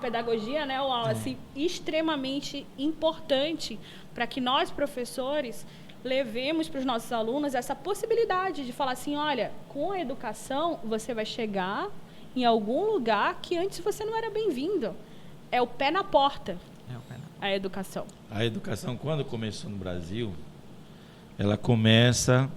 pedagogia, né, Wallace, extremamente importante para que nós, professores, levemos para os nossos alunos essa possibilidade de falar assim, olha, com a educação você vai chegar em algum lugar que antes você não era bem-vindo. É o pé na porta, a educação. A educação, quando começou no Brasil, ela começa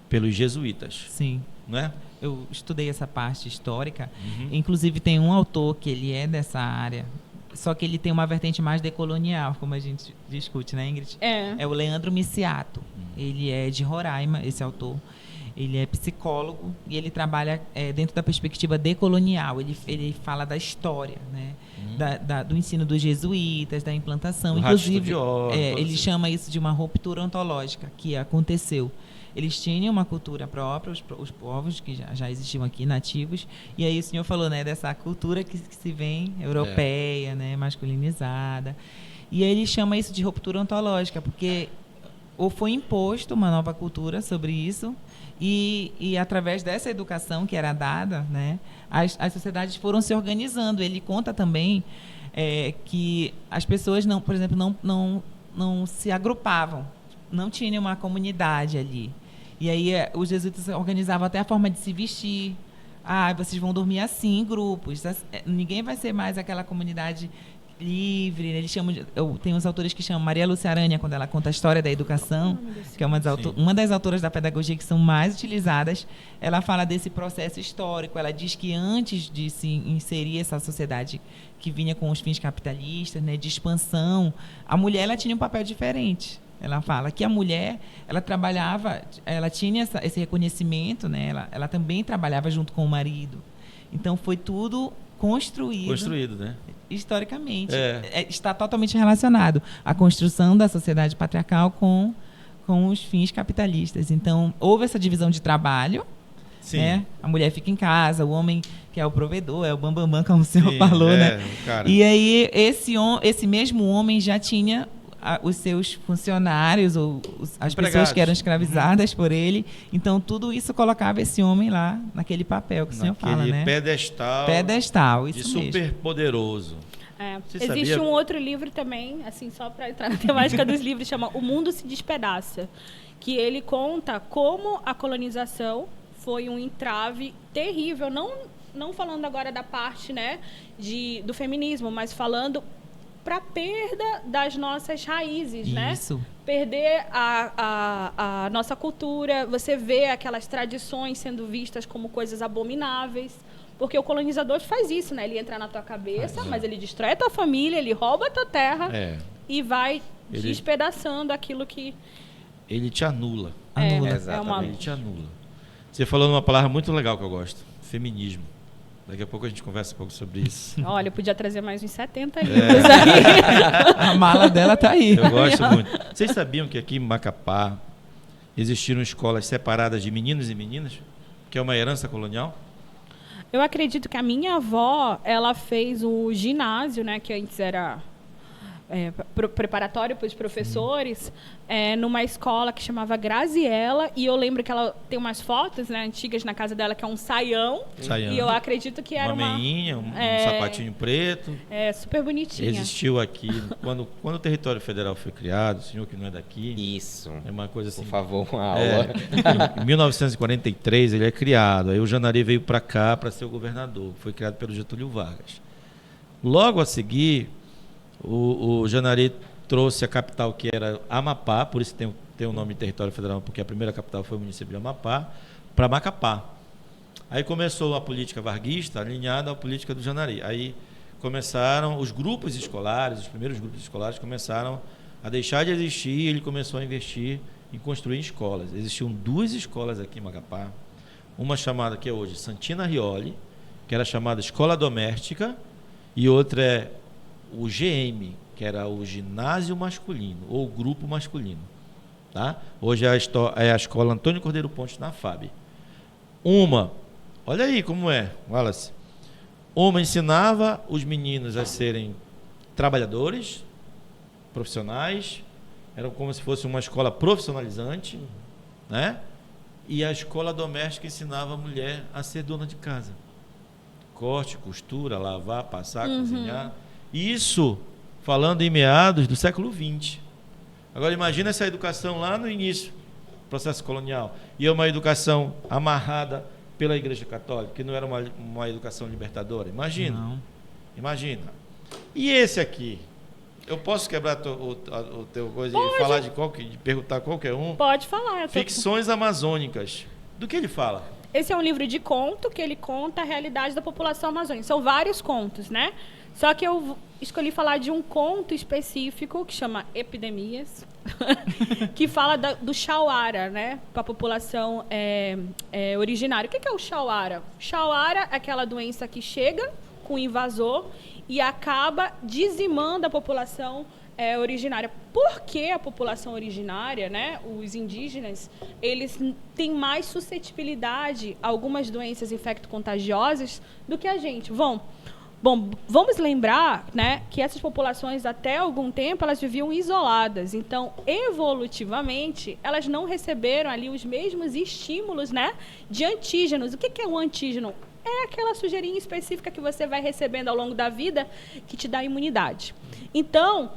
pelos jesuítas. Sim. Não é? Eu estudei essa parte histórica. Inclusive, tem um autor que ele é dessa área, só que ele tem uma vertente mais decolonial, como a gente discute, né, Ingrid? É o Leandro Miciato. Ele é de Roraima, esse autor. Ele é psicólogo e ele trabalha dentro da perspectiva decolonial. Ele fala da história, né? Do ensino dos jesuítas, da implantação. Inclusive, ele chama isso de uma ruptura ontológica que aconteceu. Eles tinham uma cultura própria, os povos que já existiam aqui, nativos. E aí o senhor falou, né, dessa cultura que se vem europeia, né, masculinizada. E aí ele chama isso de ruptura ontológica, porque ou foi imposto uma nova cultura sobre isso, e através dessa educação que era dada, né, as sociedades foram se organizando. Ele conta também que as pessoas, por exemplo, não se agrupavam, não tinha uma comunidade ali. E aí os jesuítas organizavam até a forma de se vestir. Vocês vão dormir assim, em grupos. Ninguém vai ser mais aquela comunidade livre. Eles chamam tem uns autores que chamam Maria Lúcia Aranha, quando ela conta a história da educação, que é uma das autoras da pedagogia que são mais utilizadas. Ela fala desse processo histórico. Ela diz que antes de se inserir essa sociedade que vinha com os fins capitalistas, né, de expansão, a mulher ela tinha um papel diferente. Ela fala que a mulher, ela trabalhava, ela tinha esse reconhecimento, né? Ela também trabalhava junto com o marido. Então, foi tudo construído, né? Historicamente. Está totalmente relacionado à construção da sociedade patriarcal com os fins capitalistas. Então, houve essa divisão de trabalho. Sim. Né? A mulher fica em casa, o homem que é o provedor, é o bambambam, como o senhor falou, né? Cara. E aí, esse mesmo homem já tinha os seus funcionários ou as pessoas que eram escravizadas por ele. Então, tudo isso colocava esse homem lá naquele papel que o senhor fala, né? Pedestal, isso de super poderoso. Existe um outro livro também, assim, só para entrar na temática dos livros, chama O Mundo se Despedaça, que ele conta como a colonização foi um entrave terrível, não falando agora da parte, né, do feminismo, mas falando para a perda das nossas raízes, né? Perder a nossa cultura. Você vê aquelas tradições sendo vistas como coisas abomináveis, porque o colonizador faz isso, né? Ele entra na tua cabeça, mas ele destrói a tua família, ele rouba a tua terra e vai despedaçando aquilo que... Ele te anula. Exatamente. Ele te anula. Você falou uma palavra muito legal que eu gosto, feminismo. Daqui a pouco a gente conversa um pouco sobre isso. Olha, eu podia trazer mais uns 70 livros aí. A mala dela tá aí. Eu gosto muito. Vocês sabiam que aqui em Macapá existiram escolas separadas de meninos e meninas? Que é uma herança colonial? Eu acredito que a minha avó, ela fez o ginásio, né, que antes era preparatório para os professores, numa escola que chamava Graziella, e eu lembro que ela tem umas fotos, né, antigas na casa dela, que é um saião. E eu acredito que era uma meinha, um sapatinho preto. Super bonitinha. Existiu aqui, quando o território federal foi criado, o senhor que não é daqui... Isso. É uma coisa assim... Por favor, uma aula. Em 1943 ele é criado, aí o Janari veio para cá para ser o governador, foi criado pelo Getúlio Vargas. Logo a seguir... O Janari trouxe a capital, que era Amapá, por isso tem o nome de território federal, porque a primeira capital foi o município de Amapá, para Macapá. Aí começou a política varguista, alinhada à política do Janari. Aí começaram os grupos escolares, os primeiros grupos escolares começaram a deixar de existir, e ele começou a investir em construir escolas. Existiam 2 escolas aqui em Macapá, uma chamada, que é hoje Santina Rioli, que era chamada Escola Doméstica, e outra é o GM, que era o ginásio masculino, ou grupo masculino. Tá? Hoje é a escola Antônio Cordeiro Pontes, na FAB. Olha aí como é, Wallace. Uma ensinava os meninos a serem trabalhadores, profissionais, era como se fosse uma escola profissionalizante, né? E a escola doméstica ensinava a mulher a ser dona de casa. corte, costura, lavar, passar, cozinhar. Isso falando em meados do século XX. Agora imagina essa educação lá no início do processo colonial. E é uma educação amarrada pela Igreja Católica, que não era uma educação libertadora. Imagina. Não. Imagina. E esse aqui? Eu posso quebrar o teu coisa e falar de perguntar qualquer um? Pode falar. Ficções amazônicas. Do que ele fala? Esse é um livro de conto que ele conta a realidade da população amazônica. São vários contos, né? Só que eu escolhi falar de um conto específico que chama Epidemias, que fala do Chauara, né? Para a população originária. O que é o Chauara? Chauara é aquela doença que chega com o invasor e acaba dizimando a população originária. Por que a população originária, né, os indígenas, eles têm mais suscetibilidade a algumas doenças infecto-contagiosas do que a gente? Bom, vamos lembrar, né, que essas populações, até algum tempo, elas viviam isoladas. Então, evolutivamente, elas não receberam ali os mesmos estímulos, né, de antígenos. O que é um antígeno? É aquela sujeirinha específica que você vai recebendo ao longo da vida que te dá imunidade. Então,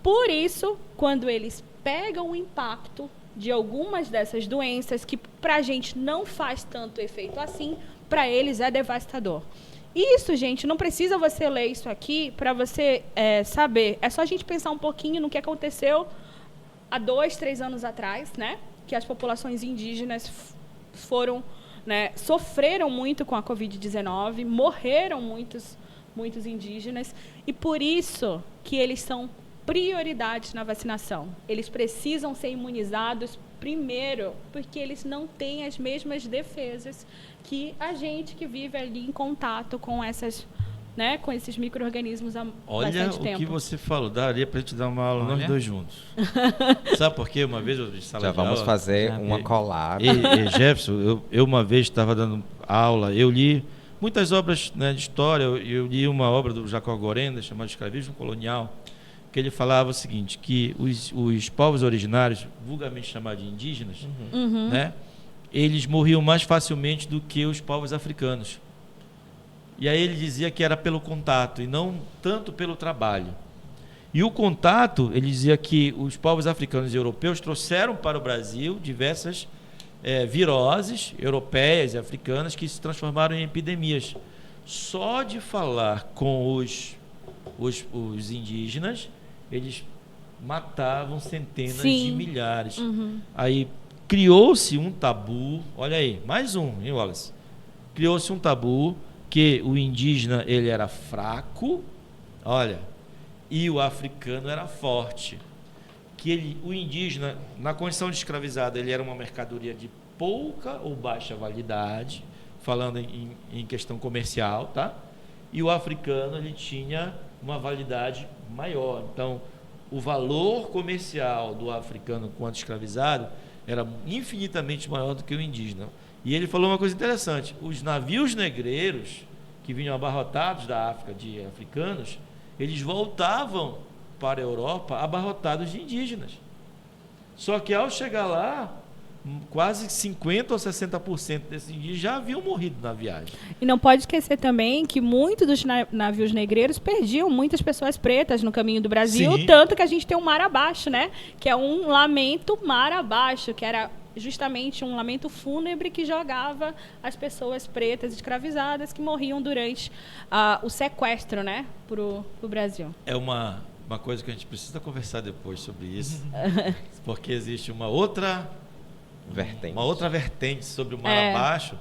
por isso, quando eles pegam o impacto de algumas dessas doenças, que para a gente não faz tanto efeito assim, para eles é devastador. Isso, gente, não precisa você ler isso aqui para você saber. É só a gente pensar um pouquinho no que aconteceu há 2, 3 anos atrás, né? Que as populações indígenas foram, né, sofreram muito com a Covid-19, morreram muitos indígenas, e por isso que eles são prioridades na vacinação. Eles precisam ser imunizados primeiro, porque eles não têm as mesmas defesas que a gente que vive ali em contato com essas, né, com esses micro-organismos há bastante tempo. Olha o que você falou, daria para te dar uma aula nós dois juntos. Sabe por quê? Uma vez eu de sala já de vamos aula, fazer uma collab. Jefferson, eu uma vez estava dando aula, eu li muitas obras, né, de história, eu li uma obra do Jacó Gorenda, chamada Escravismo Colonial, que ele falava o seguinte, que os povos originários, vulgarmente chamados de indígenas, né, eles morriam mais facilmente do que os povos africanos. E aí ele dizia que era pelo contato e não tanto pelo trabalho. E o contato, ele dizia que os povos africanos e europeus trouxeram para o Brasil diversas viroses europeias e africanas que se transformaram em epidemias. Só de falar com os indígenas, eles matavam centenas de milhares. Aí criou-se um tabu, olha aí, mais um, hein, Wallace? Criou-se um tabu que o indígena ele era fraco, olha, e o africano era forte. Que o indígena, na condição de escravizado, ele era uma mercadoria de pouca ou baixa validade, falando em questão comercial, tá? E o africano ele tinha uma validade maior. Então, o valor comercial do africano quanto escravizado era infinitamente maior do que o indígena. E ele falou uma coisa interessante, os navios negreiros que vinham abarrotados da África de africanos, eles voltavam para a Europa abarrotados de indígenas. Só que ao chegar lá, quase 50% ou 60% desses indígenas já haviam morrido na viagem. E não pode esquecer também que muitos dos navios negreiros perdiam muitas pessoas pretas no caminho do Brasil, Sim. Tanto que a gente tem um mar abaixo, né? Que é um lamento mar abaixo, que era justamente um lamento fúnebre que jogava as pessoas pretas escravizadas que morriam durante o sequestro, né, pro Brasil. É uma coisa que a gente precisa conversar depois sobre isso, porque existe uma outra vertente sobre o mar abaixo.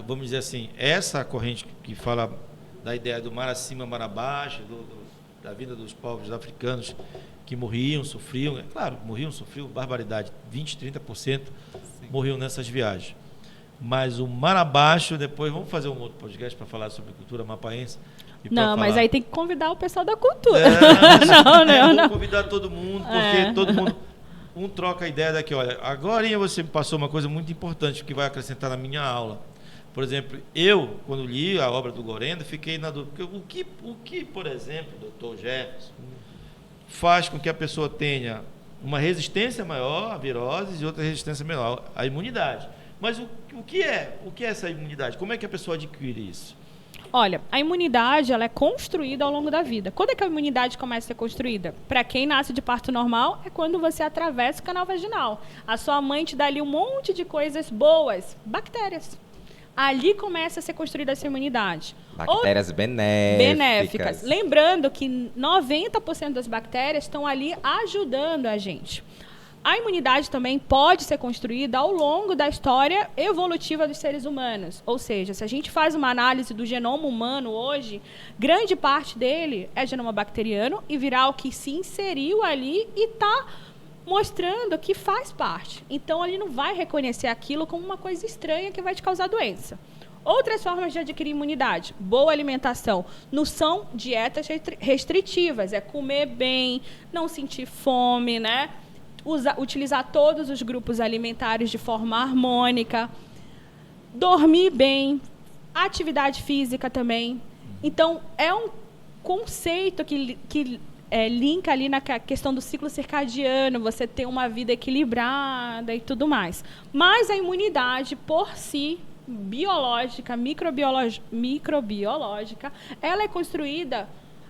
Vamos dizer assim, essa corrente que fala da ideia do mar acima, mar abaixo, da vida dos povos africanos que morriam, sofriam, sofriam barbaridade, 20%, 30% morriam nessas viagens. Mas o mar abaixo, depois vamos fazer um outro podcast para falar sobre cultura mapaense. Não, mas aí tem que convidar o pessoal da cultura. Não. Vou convidar todo mundo, porque todo mundo troca a ideia daqui. Olha, agora você me passou uma coisa muito importante que vai acrescentar na minha aula. Por exemplo, eu, quando li a obra do Gorenda, fiquei na dúvida. O que, por exemplo, Dr. Jefferson, faz com que a pessoa tenha uma resistência maior a viroses e outra resistência menor à imunidade. Mas o que é essa imunidade? Como é que a pessoa adquire isso? Olha, a imunidade ela é construída ao longo da vida. Quando é que a imunidade começa a ser construída? Para quem nasce de parto normal, é quando você atravessa o canal vaginal. A sua mãe te dá ali um monte de coisas boas, bactérias. Ali começa a ser construída essa imunidade. Bactérias benéficas. Lembrando que 90% das bactérias estão ali ajudando a gente. A imunidade também pode ser construída ao longo da história evolutiva dos seres humanos. Ou seja, se a gente faz uma análise do genoma humano hoje, grande parte dele é genoma bacteriano e viral que se inseriu ali e está mostrando que faz parte. Então, ele não vai reconhecer aquilo como uma coisa estranha que vai te causar doença. Outras formas de adquirir imunidade. Boa alimentação. Não são dietas restritivas. É comer bem, não sentir fome, né? Utilizar todos os grupos alimentares de forma harmônica. Dormir bem. Atividade física também. Então, é um conceito que linka ali na questão do ciclo circadiano, você ter uma vida equilibrada e tudo mais. Mas a imunidade, por si, biológica, microbiológica, ela é construída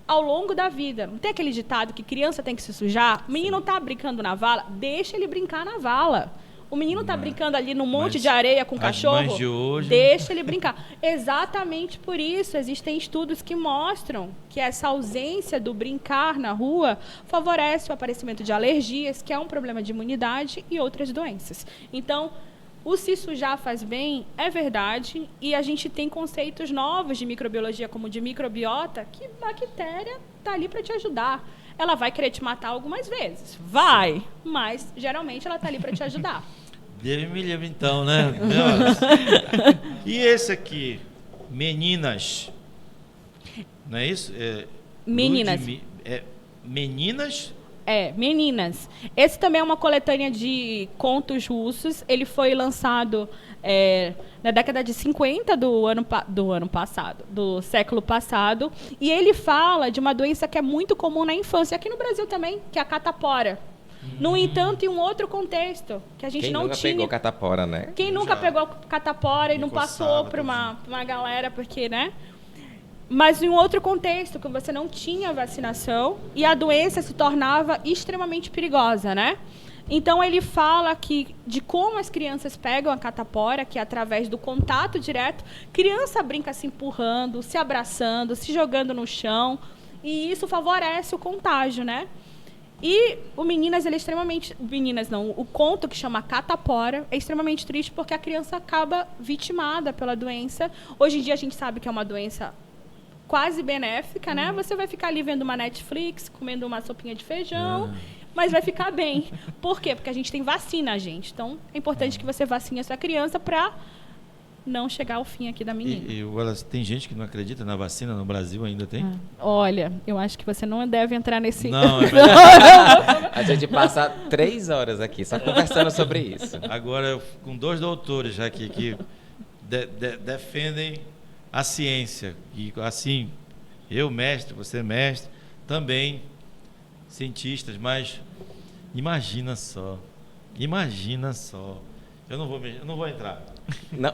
ao longo da vida. Não tem aquele ditado que criança tem que se sujar? O menino está brincando na vala, deixa ele brincar na vala. O menino está brincando ali num monte de areia com cachorro, de hoje... deixa ele brincar. Exatamente por isso, existem estudos que mostram que essa ausência do brincar na rua favorece o aparecimento de alergias, que é um problema de imunidade, e outras doenças. Então, o se sujar faz bem, é verdade, e a gente tem conceitos novos de microbiologia, como de microbiota, que bactéria está ali para te ajudar. Ela vai querer te matar algumas vezes. Vai, mas geralmente ela está ali para te ajudar. Deus me livre então, né? E esse aqui, meninas. Não é isso? Meninas. Meninas? Meninas. Esse também é uma coletânea de contos russos. Ele foi lançado na década de 50 do século passado. E ele fala de uma doença que é muito comum na infância, aqui no Brasil também, que é a catapora. No entanto, em um outro contexto, que a gente não tinha... Quem nunca pegou catapora, né? Quem nunca pegou catapora e não passou para uma galera, porque, né? Mas em um outro contexto, que você não tinha vacinação e a doença se tornava extremamente perigosa, né? Então, ele fala de como as crianças pegam a catapora, que é através do contato direto. Criança brinca se empurrando, se abraçando, se jogando no chão. E isso favorece o contágio, né? E o Meninas, ele é extremamente... Meninas não, o conto que chama Catapora é extremamente triste porque a criança acaba vitimada pela doença. Hoje em dia, a gente sabe que é uma doença quase benéfica, né? Você vai ficar ali vendo uma Netflix, comendo uma sopinha de feijão... Mas vai ficar bem. Por quê? Porque a gente tem vacina, gente. Então, é importante que você vacine a sua criança para não chegar ao fim aqui da menina. Tem gente que não acredita na vacina no Brasil ainda, tem? Olha, eu acho que você não deve entrar nesse... Não, A gente passa 3 horas aqui só conversando sobre isso. Agora, com 2 doutores já aqui que defendem a ciência. E assim, eu mestre, você mestre, também cientistas, mas imagina só. Eu não vou entrar.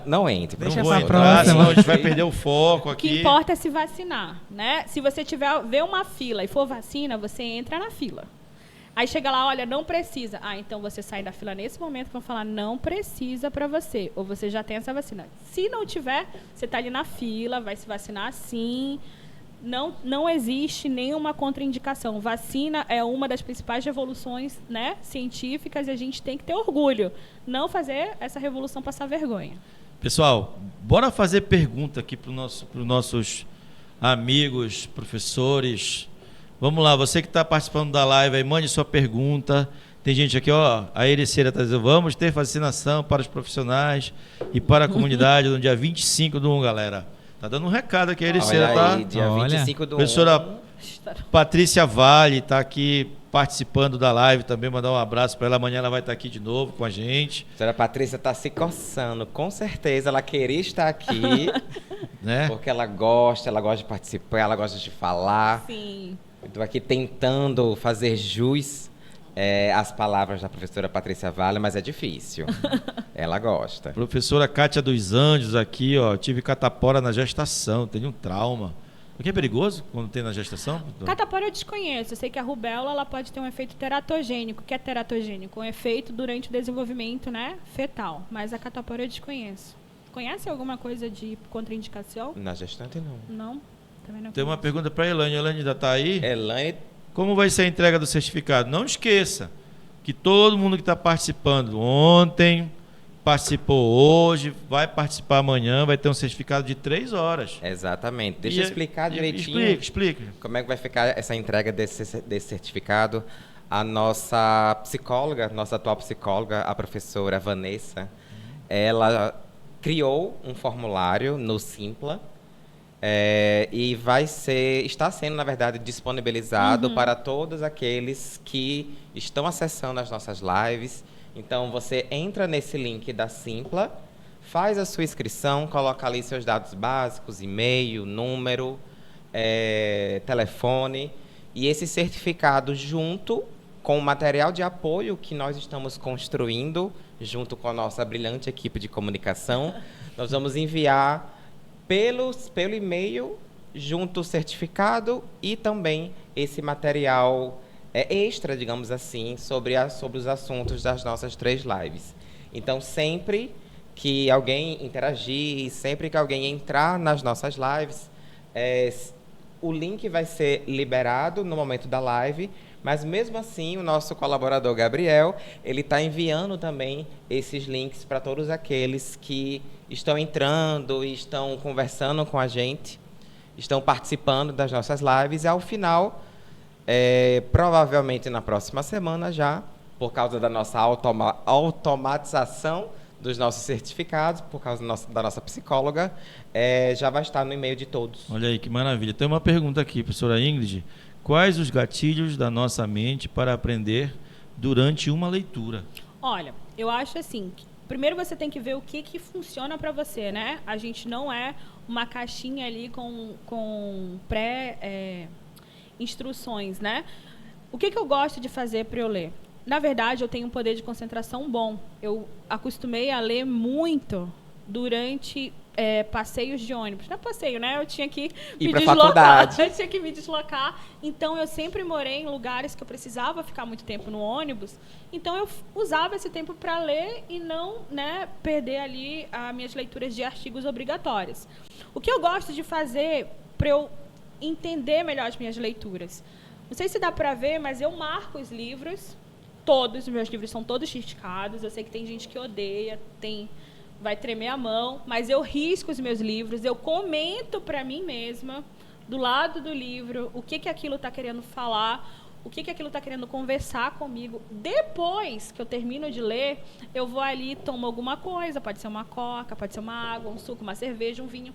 Não entre. Deixa não vou pra entrar, próxima. senão a gente vai perder o foco aqui. O que importa é se vacinar, né? Se você ver uma fila e for vacina, você entra na fila. Aí chega lá, olha, não precisa. Então você sai da fila nesse momento que vão falar, não precisa para você. Ou você já tem essa vacina. Se não tiver, você está ali na fila, vai se vacinar sim. Não existe nenhuma contraindicação. Vacina é uma das principais revoluções, né, científicas, e a gente tem que ter orgulho. Não fazer essa revolução passar vergonha. Pessoal, bora fazer pergunta aqui para os nossos amigos, professores. Vamos lá, você que está participando da live aí, mande sua pergunta. Tem gente aqui, ó, a Ericeira está dizendo, vamos ter vacinação para os profissionais e para a comunidade no dia 25 do 1, galera. Tá dando um recado aqui, a Ericeira, tá? Aí, dia 25 do 1. Professora Patrícia Vale está aqui participando da live também, mandar um abraço para ela. Amanhã ela vai estar aqui de novo com a gente. A professora Patrícia está se coçando, com certeza ela queria estar aqui, né? Porque ela gosta de participar, ela gosta de falar. Sim. Estou aqui tentando fazer jus as palavras da professora Patrícia Vale, mas é difícil. Ela gosta. Professora Cátia dos Anjos aqui, ó. Tive catapora na gestação, tenho um trauma. O que é perigoso quando tem na gestação? Catapora eu desconheço. Eu sei que a rubéola ela pode ter um efeito teratogênico. O que é teratogênico? Um efeito durante o desenvolvimento, né, fetal. Mas a catapora eu desconheço. Conhece alguma coisa de contraindicação? Na gestante, não. Não? Também não. Tem uma pergunta para a Elaine. Elaine ainda está aí? Elaine... Como vai ser a entrega do certificado? Não esqueça que todo mundo que está participando ontem, participou hoje, vai participar amanhã, vai ter um certificado de 3 horas. Exatamente. Deixa eu explicar direitinho. Explica. Como é que vai ficar essa entrega desse certificado? A nossa psicóloga, nossa atual psicóloga, a professora Vanessa, ela criou um formulário no Simpla, e está sendo, na verdade, disponibilizado para todos aqueles que estão acessando as nossas lives. Então, você entra nesse link da Simpla, faz a sua inscrição, coloca ali seus dados básicos, e-mail, número, telefone, e esse certificado junto com o material de apoio que nós estamos construindo, junto com a nossa brilhante equipe de comunicação, nós vamos enviar pelo e-mail, junto o certificado e também esse material extra, digamos assim, sobre os assuntos das nossas 3 lives. Então, sempre que alguém interagir, sempre que alguém entrar nas nossas lives, o link vai ser liberado no momento da live, mas mesmo assim o nosso colaborador Gabriel, ele está enviando também esses links para todos aqueles que estão entrando e estão conversando com a gente, estão participando das nossas lives, e ao final, provavelmente na próxima semana já, por causa da nossa automatização dos nossos certificados, por causa da nossa psicóloga, já vai estar no e-mail de todos. Olha aí, que maravilha. Tem uma pergunta aqui, professora Ingrid. Quais os gatilhos da nossa mente para aprender durante uma leitura? Olha, eu acho assim, primeiro você tem que ver o que funciona para você, né? A gente não é uma caixinha ali com instruções, né? O que eu gosto de fazer para eu ler? Na verdade, eu tenho um poder de concentração bom. Eu acostumei a ler muito durante passeios de ônibus. Não é passeio, né? Eu tinha que me deslocar. Eu tinha que me deslocar. Então, eu sempre morei em lugares que eu precisava ficar muito tempo no ônibus. Então, eu usava esse tempo para ler e não, né, perder ali as minhas leituras de artigos obrigatórios. O que eu gosto de fazer para eu entender melhor as minhas leituras? Não sei se dá para ver, mas eu marco os livros. Todos os meus livros são todos riscados. Eu sei que tem gente que odeia, vai tremer a mão, mas eu risco os meus livros, eu comento para mim mesma, do lado do livro, o que aquilo está querendo falar, o que aquilo está querendo conversar comigo. Depois que eu termino de ler, eu vou ali, tomo alguma coisa, pode ser uma coca, pode ser uma água, um suco, uma cerveja, um vinho,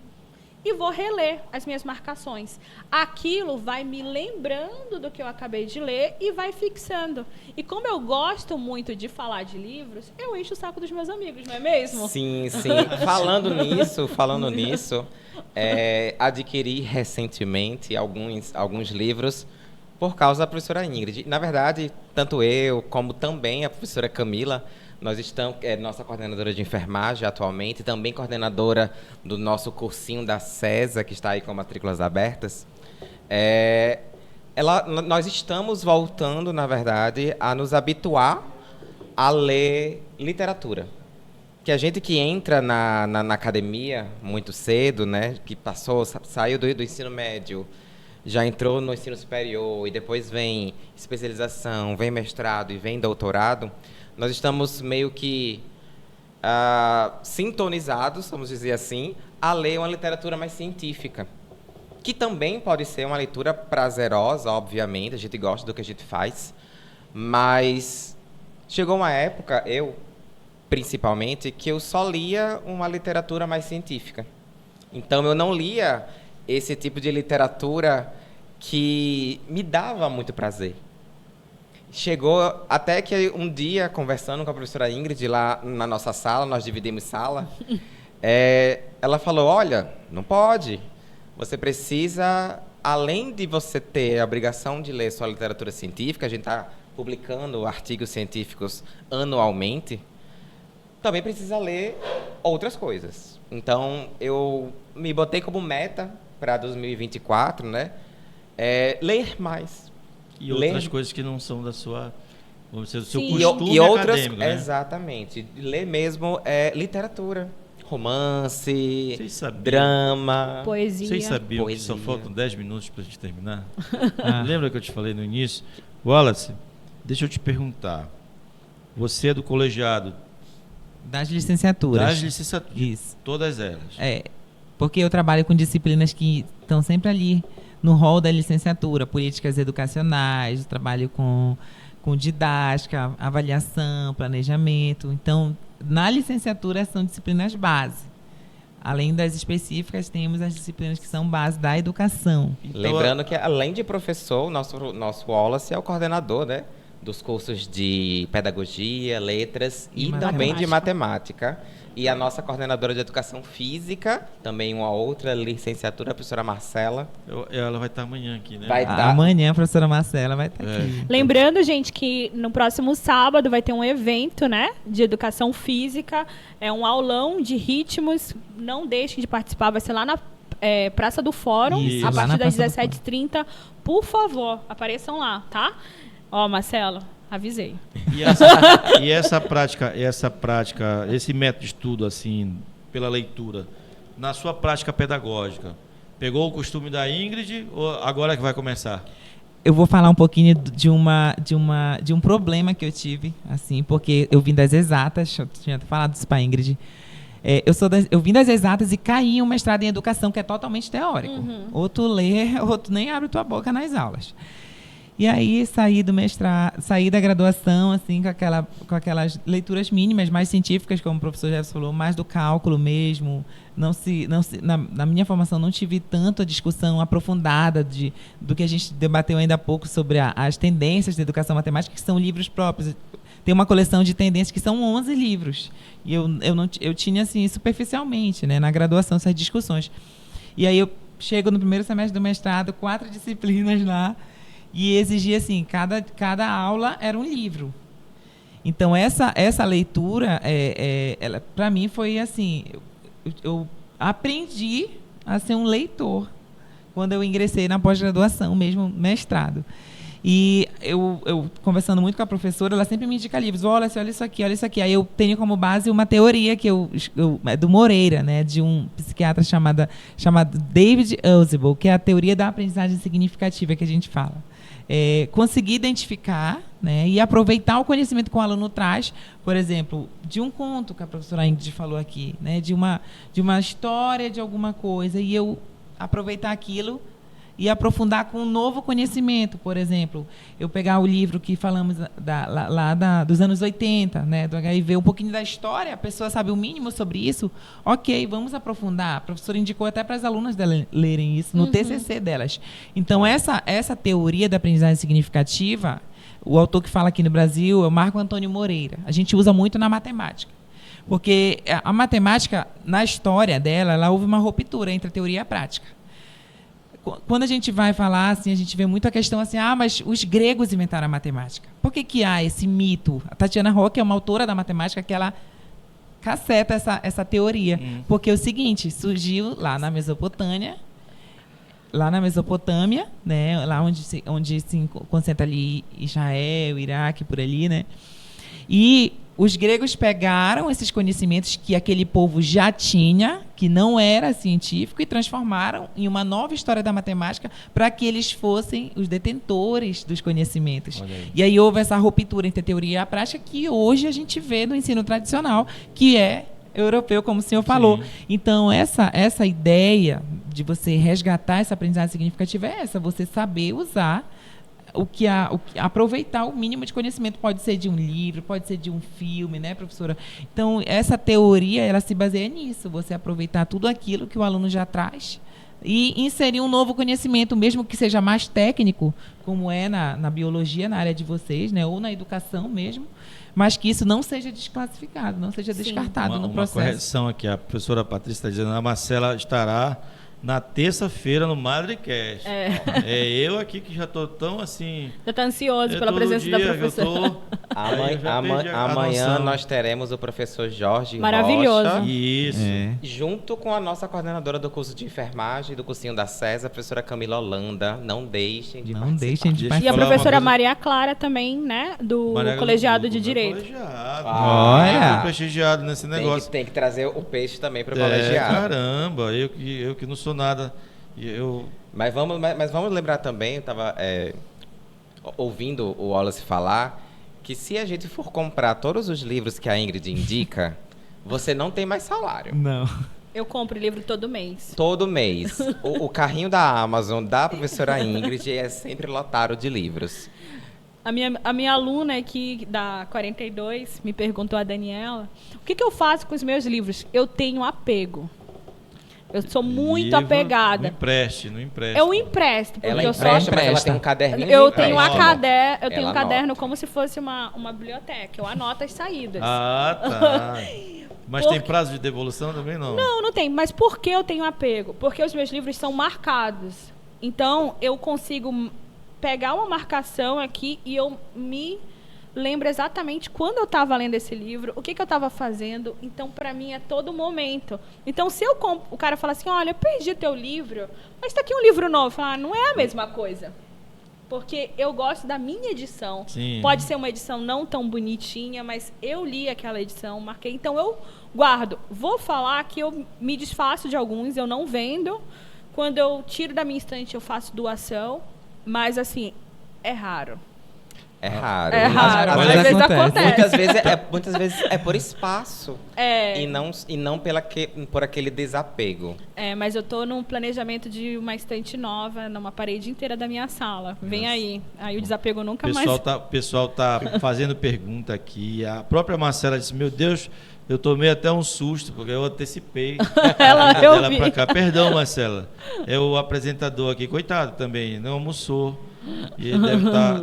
e vou reler as minhas marcações. Aquilo vai me lembrando do que eu acabei de ler e vai fixando. E como eu gosto muito de falar de livros, eu encho o saco dos meus amigos, não é mesmo? Sim, sim. Falando nisso, adquiri recentemente alguns livros por causa da professora Ingrid. Na verdade, tanto eu como também a professora Camila, nós estamos, nossa coordenadora de enfermagem atualmente, também coordenadora do nosso cursinho da CESA, que está aí com matrículas abertas. Nós estamos voltando, na verdade, a nos habituar a ler literatura. Que a gente que entra na academia muito cedo, né, que saiu do ensino médio, já entrou no ensino superior e depois vem especialização, vem mestrado e vem doutorado, nós estamos meio que sintonizados, vamos dizer assim, a ler uma literatura mais científica, que também pode ser uma leitura prazerosa, obviamente, a gente gosta do que a gente faz, mas chegou uma época, eu principalmente, que eu só lia uma literatura mais científica. Então, eu não lia esse tipo de literatura que me dava muito prazer. Chegou até que um dia, conversando com a professora Ingrid lá na nossa sala, nós dividimos sala, ela falou, olha, não pode, você precisa, além de você ter a obrigação de ler sua literatura científica, a gente está publicando artigos científicos anualmente, também precisa ler outras coisas. Então, eu me botei como meta para 2024, né? Ler mais. E outras coisas que não são da sua... Vamos dizer, do seu costume e outras, acadêmico, né? Exatamente. Ler mesmo literatura. Romance, sabiam, drama, poesia. Vocês sabiam que só faltam 10 minutos para a gente terminar? Lembra que eu te falei no início? Wallace, deixa eu te perguntar. Você é do colegiado? Das licenciaturas. Das licenciaturas. Isso. Todas elas. Porque eu trabalho com disciplinas que estão sempre ali no rol da licenciatura. Políticas educacionais, eu trabalho com didática, avaliação, planejamento. Então, na licenciatura são disciplinas base. Além das específicas, temos as disciplinas que são base da educação. Então, lembrando que, além de professor, o nosso Wallace é o coordenador, né, dos cursos de pedagogia, letras e também de matemática. E a nossa coordenadora de educação física, também uma outra licenciatura, a professora Marcela. Ela vai estar amanhã aqui, né? Amanhã a professora Marcela vai estar aqui. Lembrando, gente, que no próximo sábado vai ter um evento, né, de educação física. É um aulão de ritmos. Não deixem de participar, vai ser lá na Praça do Fórum, a partir das 17h30. Por favor, apareçam lá, tá? Ó, Marcelo, avisei. E essa prática, esse método de estudo, assim, pela leitura, na sua prática pedagógica, pegou o costume da Ingrid ou agora que vai começar? Eu vou falar um pouquinho de um problema que eu tive, assim, porque eu vim das exatas, eu tinha falado isso para a Ingrid. Eu vim das exatas e caí em um mestrado em educação que é totalmente teórico. Ou tu lê, ou tu nem abre tua boca nas aulas. E aí saí da graduação assim com aquelas leituras mínimas, mais científicas, como o professor Jefferson falou, mais do cálculo mesmo. Na minha formação não tive tanta discussão aprofundada do que a gente debateu ainda há pouco sobre as tendências da educação matemática, que são livros próprios. Tem uma coleção de tendências que são 11 livros. E eu tinha assim superficialmente, né, na graduação essas discussões. E aí eu chego no primeiro semestre do mestrado, 4 disciplinas lá, e exigia assim, cada aula era um livro. Então essa leitura, ela para mim foi assim, eu aprendi a ser um leitor quando eu ingressei na pós-graduação, mesmo mestrado. E eu conversando muito com a professora, ela sempre me indica livros. Olha isso aqui, olha isso aqui. Aí eu tenho como base uma teoria que do Moreira, né, de um psiquiatra chamado David Ausubel, que é a teoria da aprendizagem significativa que a gente fala. Conseguir identificar, né, e aproveitar o conhecimento que o aluno traz, por exemplo, de um conto que a professora Ingrid falou aqui, né, de uma história de alguma coisa, e eu aproveitar aquilo e aprofundar com um novo conhecimento. Por exemplo, eu pegar o livro que falamos dos anos 80, né, do HIV, um pouquinho da história, a pessoa sabe o mínimo sobre isso, ok, vamos aprofundar. A professora indicou até para as alunas dela lerem isso no TCC delas. Então, essa teoria da aprendizagem significativa, o autor que fala aqui no Brasil é o Marco Antônio Moreira. A gente usa muito na matemática. Porque a matemática, na história dela, ela houve uma ruptura entre a teoria e a prática. Quando a gente vai falar, assim, a gente vê muito a questão assim, mas os gregos inventaram a matemática. Por que há esse mito? A Tatiana Roque é uma autora da matemática que ela caceta essa teoria. Porque é o seguinte, surgiu lá na Mesopotâmia, né, lá onde se concentra ali Israel, Iraque, por ali, né? E os gregos pegaram esses conhecimentos que aquele povo já tinha, que não era científico, e transformaram em uma nova história da matemática para que eles fossem os detentores dos conhecimentos. E aí houve essa ruptura entre a teoria e a prática que hoje a gente vê no ensino tradicional, que é europeu, como o senhor falou. Então, essa ideia de você resgatar essa aprendizagem significativa é essa, você saber usar aproveitar o mínimo de conhecimento. Pode ser de um livro, pode ser de um filme, né, professora? Então, essa teoria, ela se baseia nisso, você aproveitar tudo aquilo que o aluno já traz e inserir um novo conhecimento, mesmo que seja mais técnico, como é na biologia, na área de vocês, né, ou na educação mesmo, mas que isso não seja desclassificado, não seja descartado no processo. Uma correção aqui, a professora Patrícia está dizendo, a Marcela estará na terça-feira no Madrecast. Eu aqui que já estou tão assim... Já está ansioso pela presença da professora. Amanhã nós teremos o professor Jorge Maravilhoso. Rocha. Isso. Junto com a nossa coordenadora do curso de enfermagem do cursinho da César, a professora Camila Holanda. Não deixem de participar. E a professora Maria Clara também, né? Do colegiado de Direito. Olha! Prestigiado nesse negócio. Tem que trazer o peixe também para o colegiado. Caramba, eu que não sou nada. Mas vamos lembrar também, eu estava ouvindo o Wallace falar, que se a gente for comprar todos os livros que a Ingrid indica, você não tem mais salário. Não. Eu compro livro todo mês. Todo mês. O carrinho da Amazon da professora Ingrid é sempre lotado de livros. A minha aluna aqui, da 42, me perguntou, a Daniela, o que eu faço com os meus livros? Eu tenho apego. Eu sou muito apegada. Não empreste. Eu empresto, porque ela eu empresta, mas ela tem um caderninho. Eu tenho um caderno como se fosse uma biblioteca. Eu anoto as saídas. Ah, tá. Mas tem prazo de devolução também, não? Não tem. Mas por que eu tenho apego? Porque os meus livros são marcados. Então, eu consigo pegar uma marcação aqui e eu me lembro exatamente quando eu estava lendo esse livro, o que eu estava fazendo. Então, para mim, é todo momento. Então, se o cara fala assim, olha, eu perdi teu livro, mas está aqui um livro novo. Eu falo, não é a mesma coisa. Porque eu gosto da minha edição. Sim. Pode ser uma edição não tão bonitinha, mas eu li aquela edição, marquei. Então, eu guardo. Vou falar que eu me desfaço de alguns, eu não vendo. Quando eu tiro da minha estante, eu faço doação. Mas, assim, é raro. É raro. Às vezes acontece. Muitas vezes é por espaço. E não por aquele desapego. Mas eu tô num planejamento de uma estante nova, numa parede inteira da minha sala. Vem aí. Aí o desapego nunca mais... O pessoal tá fazendo pergunta aqui. A própria Marcela disse, meu Deus, eu tomei até um susto, porque eu antecipei ela pra cá. Perdão, Marcela. É o apresentador aqui, coitado também, não almoçou. E ele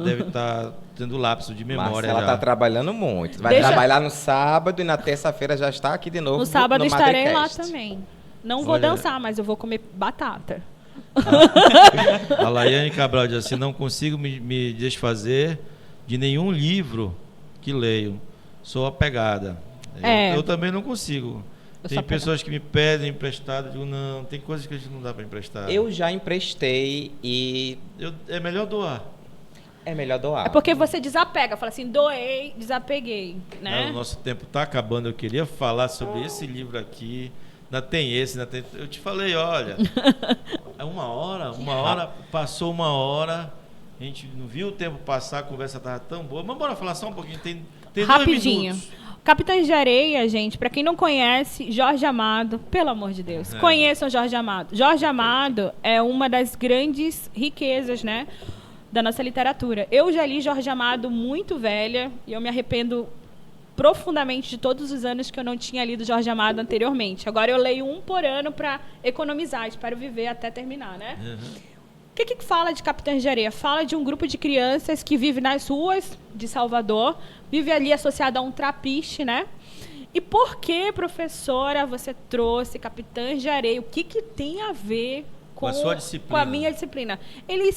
deve estar tendo lapso de memória. Marcela está trabalhando muito. Vai trabalhar no sábado e na terça-feira já está aqui de novo. No sábado estarei lá também. Não vou dançar, mas eu vou comer batata. A Laiane Cabral diz assim, não consigo me desfazer de nenhum livro que leio. Sou apegada. Eu também não consigo. Tem pessoas que me pedem emprestado, eu digo, não, tem coisas que a gente não dá para emprestar. Eu já emprestei e... É melhor doar. É melhor doar. É porque você desapega, fala assim, doei, desapeguei, né? O nosso tempo está acabando, eu queria falar sobre esse livro aqui. Ainda tem esse, eu te falei, olha, é uma hora, passou uma hora, a gente não viu o tempo passar, a conversa estava tão boa. Mas bora falar só um pouquinho, tem rapidinho. 2 minutos. Capitães de Areia, gente, para quem não conhece, Jorge Amado, pelo amor de Deus, conheçam Jorge Amado. Jorge Amado é uma das grandes riquezas, né, da nossa literatura. Eu já li Jorge Amado muito velha e eu me arrependo profundamente de todos os anos que eu não tinha lido Jorge Amado anteriormente. Agora eu leio um por ano para economizar, espero viver até terminar, né? O que fala de Capitães de Areia? Fala de um grupo de crianças que vive nas ruas de Salvador, vive ali associado a um trapiche, né? E por que, professora, você trouxe Capitães de Areia? O que tem a ver com a sua disciplina? Com a minha disciplina? Ele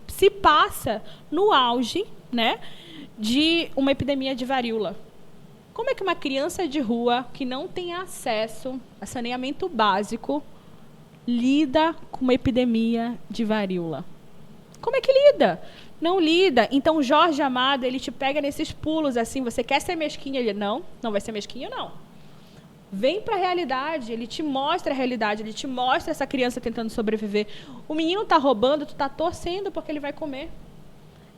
se passa no auge, né, de uma epidemia de varíola. Como é que uma criança de rua que não tem acesso a saneamento básico lida com uma epidemia de varíola? Como é que lida? Não lida. Então, Jorge Amado, ele te pega nesses pulos, assim, você quer ser mesquinha? Ele, não vai ser mesquinho, não. Vem para a realidade, ele te mostra a realidade, ele te mostra essa criança tentando sobreviver. O menino está roubando, tu está torcendo porque ele vai comer.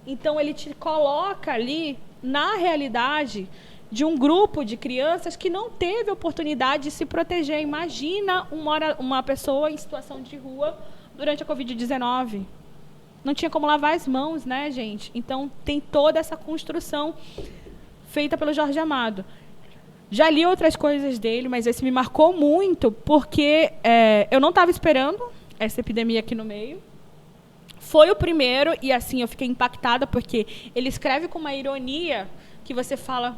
Então, ele te coloca ali na realidade de um grupo de crianças que não teve oportunidade de se proteger. Imagina uma pessoa em situação de rua durante a Covid-19. Não tinha como lavar as mãos, né, gente? Então, tem toda essa construção feita pelo Jorge Amado. Já li outras coisas dele, mas esse me marcou muito, porque eu não estava esperando essa epidemia aqui no meio. Foi o primeiro, e assim, eu fiquei impactada, porque ele escreve com uma ironia que você fala,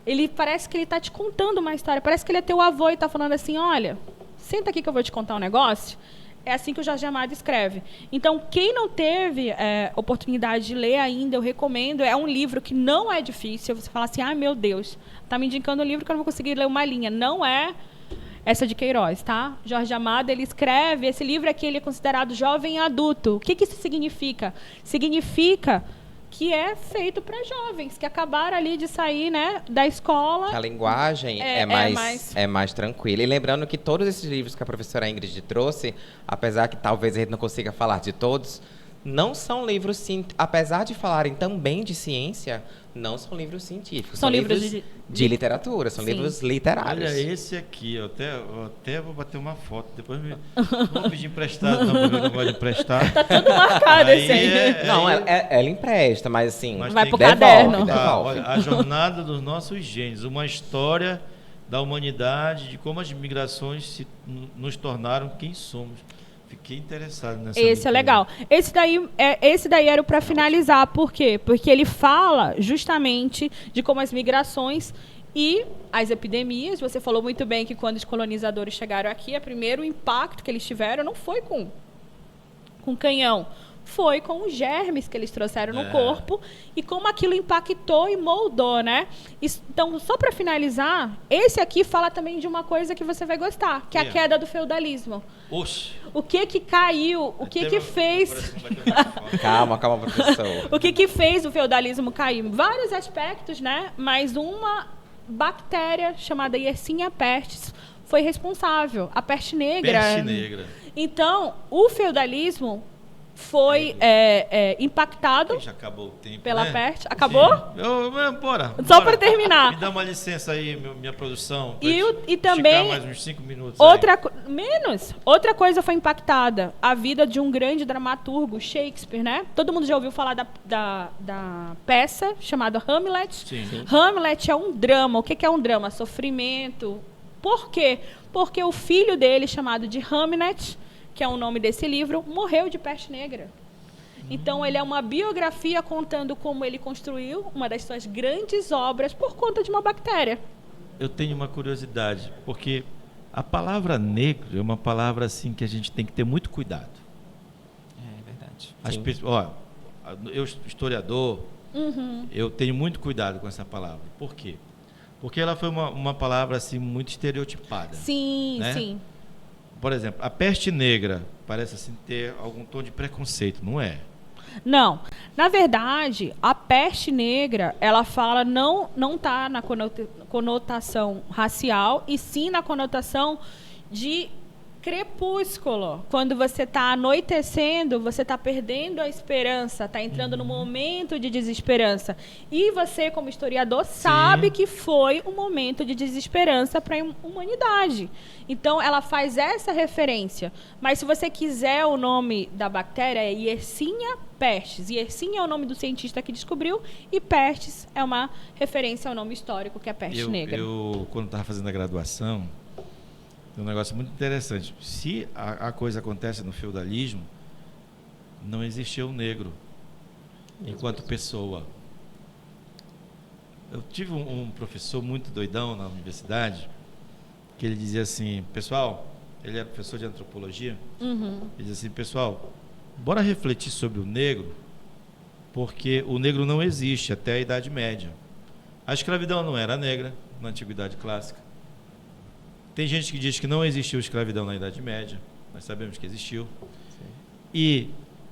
ele parece que ele está te contando uma história, parece que ele é teu avô e está falando assim, olha, senta aqui que eu vou te contar um negócio. É assim que o Jorge Amado escreve. Então, quem não teve oportunidade de ler ainda, eu recomendo. É um livro que não é difícil. Você fala assim, meu Deus, tá me indicando um livro que eu não vou conseguir ler uma linha. Não é essa de Queiroz, tá? Jorge Amado, ele escreve, esse livro aqui ele é considerado jovem adulto. O que isso significa? Significa que é feito para jovens, que acabaram ali de sair, né, da escola. A linguagem é mais tranquila. E lembrando que todos esses livros que a professora Ingrid trouxe, apesar que talvez a gente não consiga falar de todos, não são livros, apesar de falarem também de ciência, não são livros científicos. São livros de literatura, são livros literários. Olha, esse aqui, eu até vou bater uma foto, depois vou pedir emprestado, não, porque eu não gosto de emprestar. Tá tudo marcado esse aí. Não, ela empresta, mas assim, vai pro caderno. Olha, A Jornada dos Nossos Genes, uma história da humanidade, de como as migrações nos tornaram quem somos. Fiquei interessado nessa leitura. Esse é legal. Esse daí era para finalizar. Por quê? Porque ele fala justamente de como as migrações e as epidemias. Você falou muito bem que quando os colonizadores chegaram aqui, o primeiro impacto que eles tiveram não foi com canhão. Foi com os germes que eles trouxeram no corpo e como aquilo impactou e moldou, né? Então, só para finalizar, esse aqui fala também de uma coisa que você vai gostar, que é a queda do feudalismo. Oxe. O que caiu, o que fez... Calma, professor. O que fez o feudalismo cair? Vários aspectos, né? Mas uma bactéria chamada Yersinia pestis foi responsável. A peste negra. Peste negra. Então, o feudalismo foi impactado já acabou o tempo, pela né? peste. Acabou? Bora. Só para terminar. Me dá uma licença aí, minha produção. E também mais uns 5 minutos. Outra coisa foi impactada. A vida de um grande dramaturgo, Shakespeare, né? Todo mundo já ouviu falar da peça chamada Hamlet. Sim. Hamlet é um drama. O que é um drama? Sofrimento. Por quê? Porque o filho dele, chamado de Hamnet, que é o nome desse livro, morreu de peste negra. Então, ele é uma biografia contando como ele construiu uma das suas grandes obras por conta de uma bactéria. Eu tenho uma curiosidade, porque a palavra negro é uma palavra assim que a gente tem que ter muito cuidado. É verdade. Eu, historiador, eu tenho muito cuidado com essa palavra. Por quê? Porque ela foi uma palavra assim muito estereotipada. Sim, né? sim. Por exemplo, a peste negra parece assim ter algum tom de preconceito, não é? Não. Na verdade, a peste negra, ela fala não está na conotação racial, e sim na conotação de crepúsculo. Quando você está anoitecendo, você está perdendo a esperança, está entrando no momento de desesperança. E você, como historiador, sabe que foi um momento de desesperança para a humanidade. Então, ela faz essa referência. Mas, se você quiser o nome da bactéria, é Yersinia pestis. Yersinia é o nome do cientista que descobriu, e pestis é uma referência ao nome histórico, que é a peste negra. Eu, quando estava fazendo a graduação, tem um negócio muito interessante. Se a coisa acontece no feudalismo, não existia o negro enquanto pessoa. Eu tive um professor muito doidão na universidade, que ele dizia assim, pessoal, ele era professor de antropologia, ele dizia assim, pessoal, bora refletir sobre o negro, porque o negro não existe até a Idade Média. A escravidão não era negra na Antiguidade Clássica. Tem gente que diz que não existiu escravidão na Idade Média. Nós sabemos que existiu. Sim. E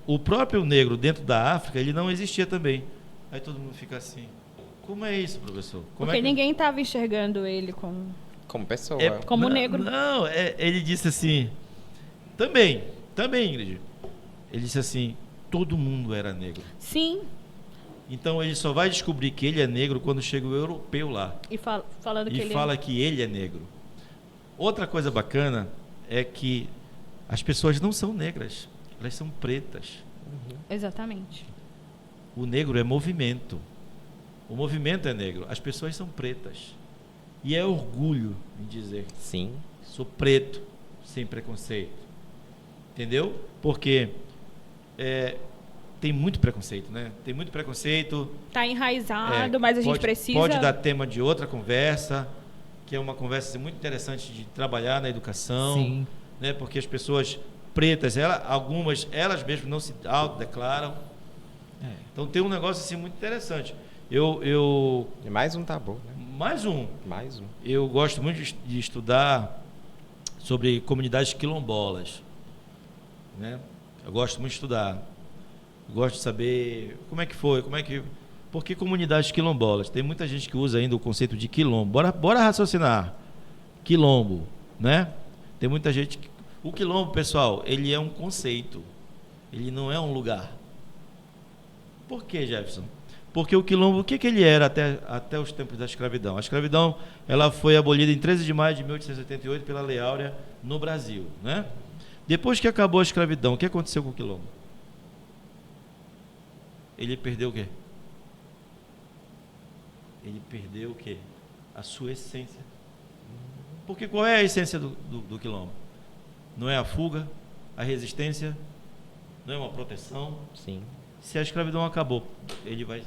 o próprio negro dentro da África, ele não existia também. Aí todo mundo fica assim, como é isso, professor? Porque ninguém estava enxergando ele como pessoa. Como negro. Não, ele disse assim, também, Ingrid. Ele disse assim, todo mundo era negro. Sim. Então ele só vai descobrir que ele é negro quando chega o europeu lá. E falando que ele fala que ele é negro. Outra coisa bacana é que as pessoas não são negras, elas são pretas. Exatamente. O negro é movimento. O movimento é negro. As pessoas são pretas. E é orgulho em dizer: sim, sou preto, sem preconceito. Entendeu? Porque tem muito preconceito, né? Tem muito preconceito. Está enraizado, mas a gente precisa... Pode dar tema de outra conversa, que é uma conversa assim, muito interessante de trabalhar na educação. Sim. Né? Porque as pessoas pretas, algumas, elas mesmas não se autodeclaram. Então tem um negócio assim muito interessante. É mais um tabu, né? Mais um. Eu gosto muito de estudar sobre comunidades quilombolas, né? Eu gosto muito de estudar. Eu gosto de saber como é que foi, por que comunidades quilombolas? Tem muita gente que usa ainda o conceito de quilombo. Bora raciocinar. Quilombo, né? Tem muita gente que... O quilombo, pessoal, ele é um conceito. Ele não é um lugar. Por que, Jefferson? Porque o quilombo, o que ele era até os tempos da escravidão? A escravidão, ela foi abolida em 13 de maio de 1888 pela Lei Áurea no Brasil, né? Depois que acabou a escravidão, o que aconteceu com o quilombo? Ele perdeu o quê? Ele perdeu o quê? A sua essência. Porque qual é a essência do quilombo? Não é a fuga, a resistência, não é uma proteção. Sim. Se a escravidão acabou, ele vai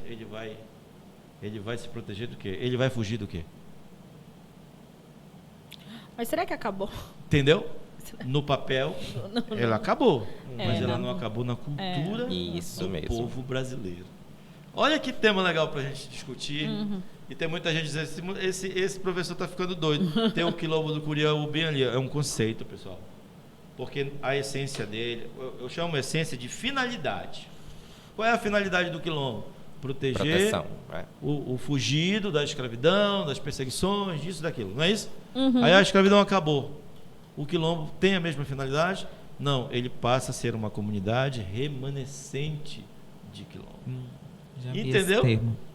se proteger do quê? Ele vai fugir do quê? Mas será que acabou? Entendeu? No papel, ela acabou. Mas ela não acabou na cultura do povo brasileiro. Olha que tema legal para a gente discutir. E tem muita gente dizendo, esse professor está ficando doido. Tem o quilombo do Curiaú bem ali. É um conceito, pessoal. Porque a essência dele, eu chamo a essência de finalidade. Qual é a finalidade do quilombo? Proteger o fugido da escravidão, das perseguições, disso, daquilo. Não é isso? Aí a escravidão acabou. O quilombo tem a mesma finalidade? Não, ele passa a ser uma comunidade remanescente de quilombo. Entendeu?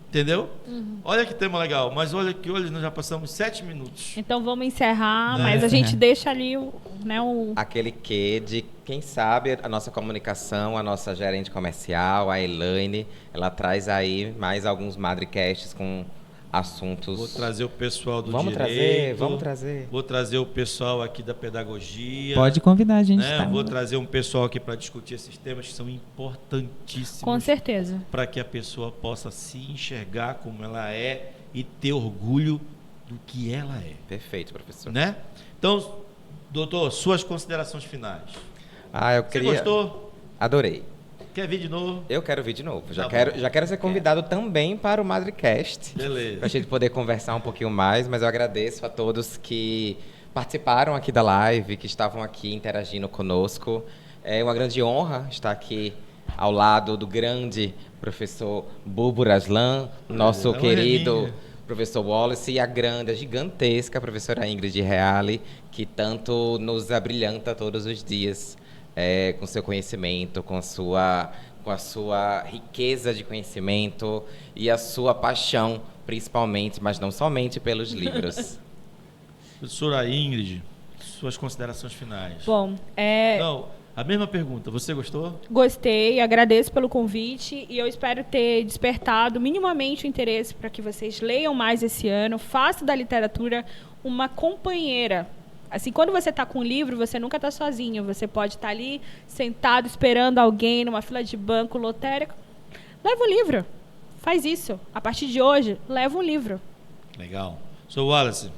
Entendeu? Olha que tema legal. Mas olha que hoje nós já passamos 7 minutos. Então vamos encerrar, mas a gente deixa ali aquele quê de, quem sabe, a nossa comunicação, a nossa gerente comercial, a Elaine, ela traz aí mais alguns Madrecasts com assuntos. Vou trazer o pessoal do direito. Vamos trazer. Vou trazer o pessoal aqui da pedagogia. Pode convidar a gente. Né? Vou trazer um pessoal aqui para discutir esses temas que são importantíssimos. Com certeza. Para que a pessoa possa se enxergar como ela é e ter orgulho do que ela é. Perfeito, professor. Né? Então, doutor, suas considerações finais. Você gostou? Adorei. Quer vir de novo? Eu quero vir de novo. Já quero ser convidado também para o Madrecast. Beleza. Para a gente poder conversar um pouquinho mais, mas eu agradeço a todos que participaram aqui da live, que estavam aqui interagindo conosco. É uma grande honra estar aqui ao lado do grande professor Bubu Raslan, nosso querido professor Wallace, e a gigantesca professora Ingrid Reale, que tanto nos abrilhanta todos os dias. Com seu conhecimento, com a sua riqueza de conhecimento e a sua paixão, principalmente, mas não somente pelos livros. Professora Ingrid, suas considerações finais. Bom, Não, a mesma pergunta, você gostou? Gostei, agradeço pelo convite e eu espero ter despertado minimamente o interesse para que vocês leiam mais esse ano, façam da literatura uma companheira. Assim, quando você está com um livro, você nunca está sozinho. Você pode estar ali, sentado, esperando alguém numa fila de banco lotérico. Leva um livro. Faz isso. A partir de hoje, leva um livro. Legal. Sr. Wallace,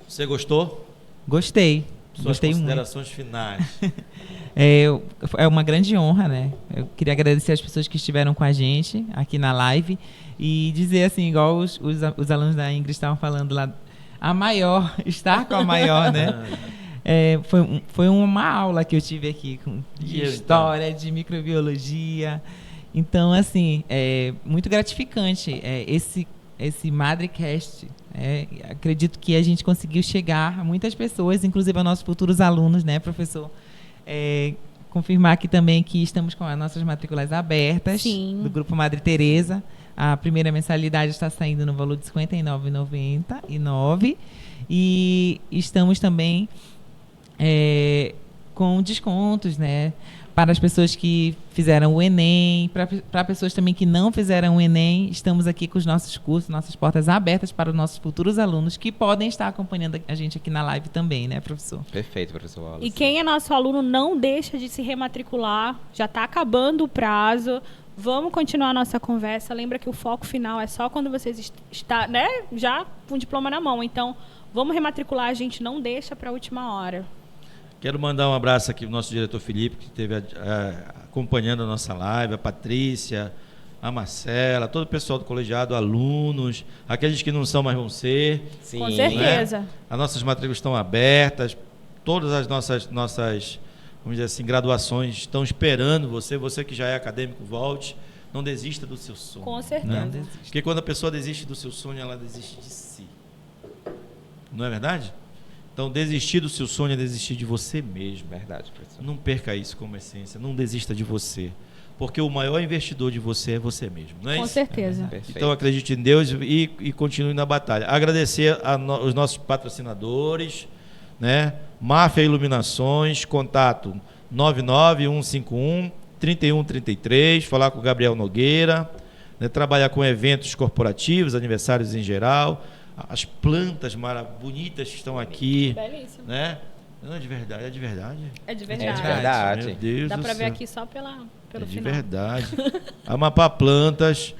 você gostou? Gostei. Gostei muito. Considerações finais. É uma grande honra, né? Eu queria agradecer as pessoas que estiveram com a gente aqui na live e dizer assim, igual os alunos da Ingrid estavam falando lá, estar com a maior, né? Foi uma aula que eu tive aqui de história, de microbiologia. Então, assim, é muito gratificante esse Madrecast. Acredito que a gente conseguiu chegar a muitas pessoas, inclusive a nossos futuros alunos, né, professor? Confirmar aqui também que estamos com as nossas matrículas abertas. Sim. Do Grupo Madre Teresa. A primeira mensalidade está saindo no valor de R$ 59,99. E estamos também com descontos, né? Para as pessoas que fizeram o Enem, para pessoas também que não fizeram o Enem, estamos aqui com os nossos cursos, nossas portas abertas para os nossos futuros alunos que podem estar acompanhando a gente aqui na live também, né, professor? Perfeito, professor Wallace. E quem é nosso aluno não deixa de se rematricular, já está acabando o prazo. Vamos continuar a nossa conversa. Lembra que o foco final é só quando vocês estão, né, já com o diploma na mão. Então, vamos rematricular, a gente não deixa para a última hora. Quero mandar um abraço aqui para o nosso diretor Felipe, que esteve acompanhando a nossa live, a Patrícia, a Marcela, todo o pessoal do colegiado, alunos, aqueles que não são, mas vão ser. Sim. Com certeza. Né? As nossas matrículas estão abertas, todas as nossas vamos dizer assim, graduações estão esperando você que já é acadêmico, volte, não desista do seu sonho. Com certeza. Né? Porque quando a pessoa desiste do seu sonho, ela desiste de si. Não é verdade? Então, desistir do seu sonho é desistir de você mesmo. Verdade, professor. Não perca isso como essência, não desista de você. Porque o maior investidor de você é você mesmo, não é Com isso? certeza. Então, acredite em Deus e continue na batalha. Agradecer os nossos patrocinadores, né? Máfia Iluminações, contato 99151-3133, falar com o Gabriel Nogueira, né? Trabalhar com eventos corporativos, aniversários em geral, as plantas bonitas que estão aqui. Belíssimo. Né? Não, é de verdade, É de verdade. É de verdade. Meu Deus Dá do para ver céu. aqui só pelo de final. Verdade. Amapá Plantas,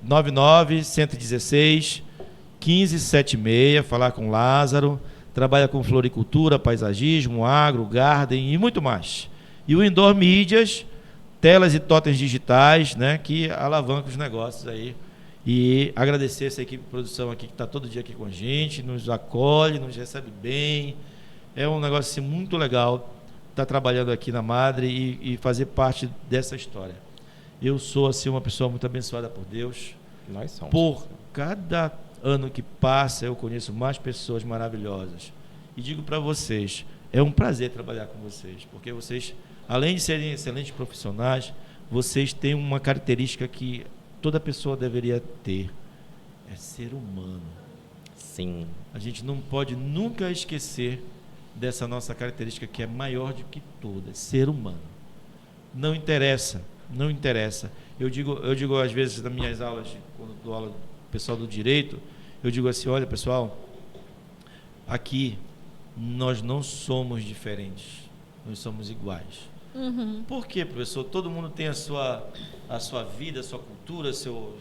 99-116-1576, falar com Lázaro. Trabalha com floricultura, paisagismo, agro, garden e muito mais. E o Indoor Mídias, telas e totens digitais, né, que alavancam os negócios aí. E agradecer essa equipe de produção aqui que está todo dia aqui com a gente, nos acolhe, nos recebe bem. É um negócio assim, muito legal estar trabalhando aqui na Madre e fazer parte dessa história. Eu sou assim, uma pessoa muito abençoada por Deus. Nós somos. Por cada ano que passa, eu conheço mais pessoas maravilhosas. E digo para vocês, é um prazer trabalhar com vocês, porque vocês, além de serem excelentes profissionais, vocês têm uma característica que toda pessoa deveria ter, é ser humano. Sim. A gente não pode nunca esquecer dessa nossa característica que é maior do que todas, ser humano. Não interessa. Eu digo às vezes nas minhas aulas, quando dou aula do pessoal do direito, eu digo assim, olha pessoal, aqui nós não somos diferentes, nós somos iguais. Uhum. Por quê, professor? Todo mundo tem a sua vida, a sua cultura, seu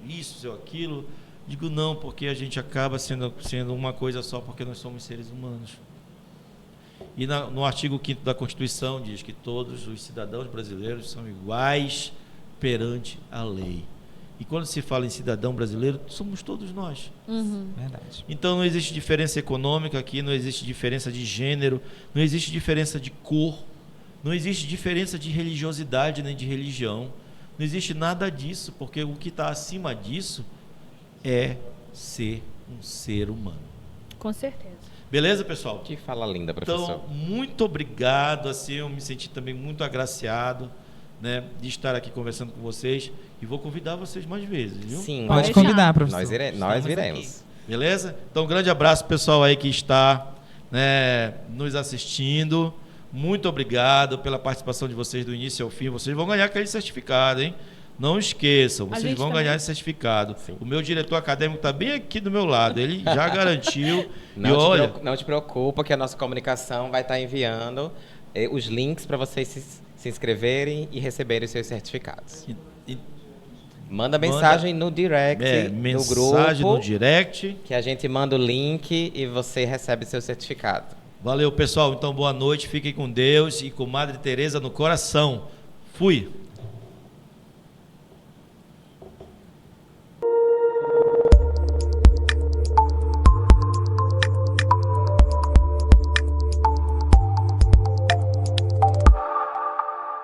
isso, seu aquilo. Digo não, porque a gente acaba sendo uma coisa só, porque nós somos seres humanos. E no artigo 5º da Constituição diz que todos os cidadãos brasileiros são iguais perante a lei. E quando se fala em cidadão brasileiro, somos todos nós. Uhum. Verdade. Então não existe diferença econômica aqui, não existe diferença de gênero, não existe diferença de cor, não existe diferença de religiosidade nem de religião. Não existe nada disso, porque o que está acima disso é ser um ser humano. Com certeza. Beleza, pessoal? Que fala linda, professor. Então, muito obrigado. Assim, eu me senti também muito agraciado, né, de estar aqui conversando com vocês. E vou convidar vocês mais vezes, viu? Sim, Pode convidar, professor. Nós viremos. Aqui. Beleza? Então, um grande abraço, pessoal aí que está, né, nos assistindo. Muito obrigado pela participação de vocês do início ao fim. Vocês vão ganhar aquele certificado, hein? Não esqueçam, vocês vão ganhar esse certificado. Sim. O meu diretor acadêmico está bem aqui do meu lado. Ele já garantiu. Não te preocupa que a nossa comunicação vai estar enviando os links para vocês se inscreverem e receberem os seus certificados. Manda mensagem no direct do grupo. Mensagem no direct. Que a gente manda o link e você recebe seu certificado. Valeu, pessoal. Então, boa noite. Fiquem com Deus e com Madre Teresa no coração. Fui.